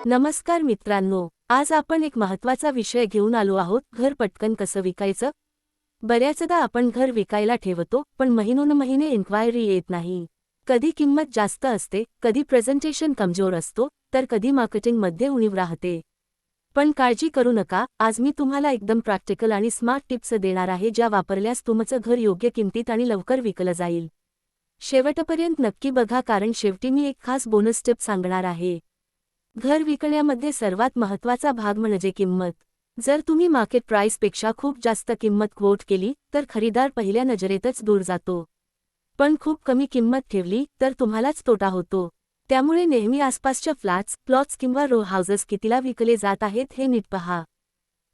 नमस्कार मित्रांनो, आज आपण एक महत्त्वाचा विषय घेऊन आलो आहोत, घर पटकन कसं विकायचं? बऱ्याचदा आपण घर विकायला ठेवतो, पण महिनोन्महिने इन्क्वायरी येत नाही. कधी किंमत जास्त असते, कधी प्रेझेंटेशन कमजोर असतो, तर कधी मार्केटिंगमध्ये उणीव राहते. पण काळजी करू नका, आज मी तुम्हाला एकदम प्रॅक्टिकल आणि स्मार्ट टिप्स देणार आहे, ज्या वापरल्यास तुमचं घर योग्य किमतीत आणि लवकर विकलं जाईल. शेवटपर्यंत नक्की बघा, कारण शेवटी मी एक खास बोनस टिप सांगणार आहे. घर विकण्यामध्ये सर्वात महत्त्वाचा भाग म्हणजे किंमत. जर तुम्ही मार्केट प्राइसपेक्षा खूप जास्त किंमत कोट केली, तर खरेदीदार पहिल्या नजरेतच दूर जातो. पण खूप कमी किंमत ठेवली, तर तुम्हालाच तोटा होतो. त्यामुळे नेहमी आसपासच्या फ्लॅट्स, प्लॉट्स किंवा रो हाऊसेस कितीला विकले जात आहेत हे नीट पहा.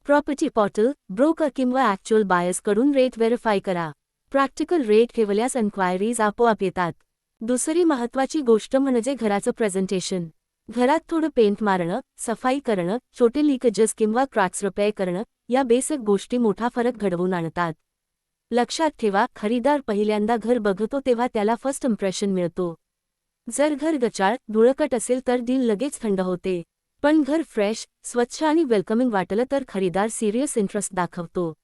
प्रॉपर्टी पोर्टल, ब्रोकर किंवा ॲक्च्युअल बायर्सकडून रेट व्हेरीफाय करा. प्रॅक्टिकल रेट ठेवल्यास एन्क्वायरीज आपोआप येतात. दुसरी महत्त्वाची गोष्ट म्हणजे घराचं प्रेझेंटेशन. घरात थोडं पेंट मारणं, सफाई करणं, छोटे लिकेजेस किंवा क्रॅक्स रिपेअर करणं, या बेसिक गोष्टी मोठा फरक घडवून आणतात. लक्षात ठेवा, खरेदीदार पहिल्यांदा घर बघतो तेव्हा त्याला फर्स्ट इम्प्रेशन मिळतो. जर घर गचाळ, धुळकट असेल तर डील लगेच थंड होते. पण घर फ्रेश, स्वच्छ आणि वेलकमिंग वाटलं तर खरेदीदार सिरियस इंटरेस्ट दाखवतो.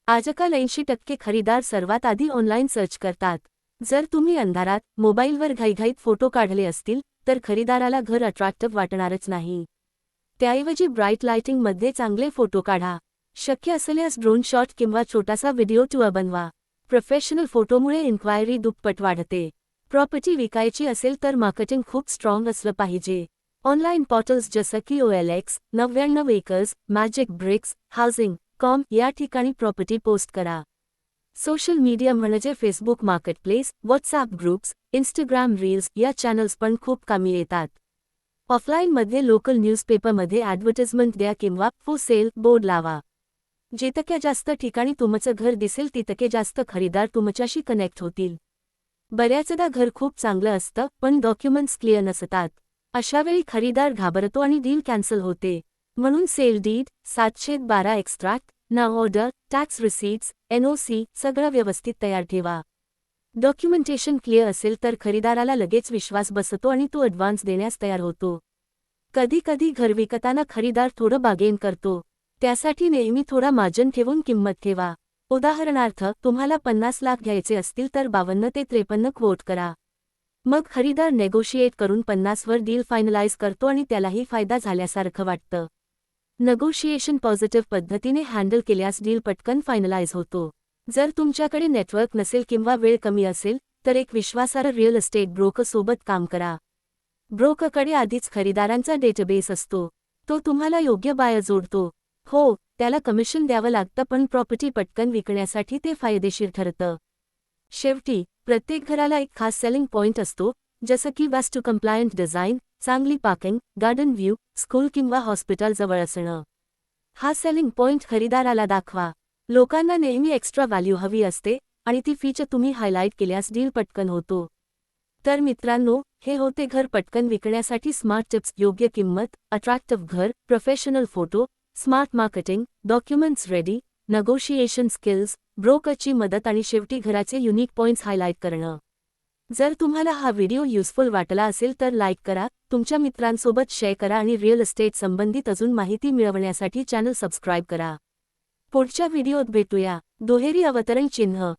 आजकाल 80% खरेदीदार सर्वात आधी ऑनलाईन सर्च करतात. जर तुम्ही अंधारात, मोबाईलवर घाईघाईत फोटो काढले असतील, तर खरेदीदाराला घर अट्रॅक्टिव्ह वाटणारच नाही. त्याऐवजी ब्राईट लाइटिंगमध्ये चांगले फोटो काढा. शक्य असल्यास ड्रोन शॉट किंवा छोटासा व्हिडिओ टूर बनवा. प्रोफेशनल फोटोमुळे इन्क्वायरी दुप्पट वाढते. प्रॉपर्टी विकायची असेल तर मार्केटिंग खूप स्ट्रॉंग असलं पाहिजे. ऑनलाईन पोर्टल्स जसं की OLX, 99 एकर्स, मॅजिक ब्रिक्स, हाऊसिंग.com या ठिकाणी प्रॉपर्टी पोस्ट करा. सोशल मीडिया म्हणजे Facebook marketplace, WhatsApp groups, Instagram reels या चॅनल्स पण खूप कामी येतात. ऑफलाईनमध्ये लोकल न्यूजपेपरमध्ये ॲडव्हर्टाइजमेंट द्या किंवा फॉर सेल बोर्ड लावा. जितक्या जास्त ठिकाणी तुमचं घर दिसेल तितके जास्त खरेदीदार तुमच्याशी कनेक्ट होतील. बऱ्याचदा घर खूप चांगलं असतं, पण डॉक्युमेंट्स क्लिअर नसतात. अशावेळी खरेदीदार घाबरतो आणि डील कॅन्सल होते. म्हणून सेल डीड, 712 एक्स्ट्रॅक्ट, ना ऑर्डर, टॅक्स रिसीट्स, NOC सगळं व्यवस्थित तयार ठेवा. डॉक्युमेंटेशन क्लिअर असेल तर खरेदीदाराला लगेच विश्वास बसतो आणि तो ॲडव्हान्स देण्यास तयार होतो. कधी-कधी घर विकताना खरेदीदार थोडं बार्गेन करतो. त्यासाठी नेहमी थोडा मार्जिन ठेवून किंमत ठेवा. उदाहरणार्थ, तुम्हाला 50 लाख घ्यायचे असतील तर 52 ते 53 क्वोट करा. मग खरेदीदार नेगोशिएट करून 50 वर डील फायनलाइज करतो आणि त्यालाही फायदा झाल्यासारखं वाटतं. नेगोशिएशन पॉझिटिव्ह पद्धतीने हँडल केल्यास डील पटकन फायनलाइज होतो. जर तुमच्याकडे नेटवर्क नसेल किंवा वेळ कमी असेल, तर एक विश्वासार्ह रिअल एस्टेट ब्रोकरसोबत काम करा. ब्रोकरकडे आधीच खरेदीदारांचा डेटाबेस असतो. तो तुम्हाला योग्य बायर जोडतो. हो, त्याला कमिशन द्यावं लागतं, पण प्रॉपर्टी पटकन विकण्यासाठी ते फायदेशीर ठरतं. शेवटी, प्रत्येक घराला एक खास सेलिंग पॉइंट असतो, जसं की वास्तू कंप्लायंट डिझाईन, चांगली पार्किंग, गार्डन व्ह्यू, स्कूल किंवा हॉस्पिटल जवळ असणं. हा सेलिंग पॉइंट खरेदीदाराला दाखवा. लोकांना नेहमी एक्स्ट्रा व्हॅल्यू हवी असते, आणि ती फीचर तुम्ही हायलाइट केल्यास डील पटकन होतो. तर मित्रांनो, हे होते घर पटकन विकण्यासाठी स्मार्ट टिप्स. योग्य किंमत, अट्रॅक्टिव्ह घर, professional photo, smart marketing, documents ready, negotiation skills, ब्रोकरची मदत आणि शेवटी घराचे युनिक पॉइंट्स हायलाइट करणं. जर तुम्हाला हा व्हिडिओ युजफुल वाटला असेल तर लाईक करा, तुमच्या मित्रांसोबत शेअर करा आणि रिअल एस्टेट संबंधित अजून माहिती मिळवण्यासाठी चॅनल सबस्क्राईब करा. पुढच्या व्हिडिओत भेटूया. दुहेरी अवतरण चिन्ह.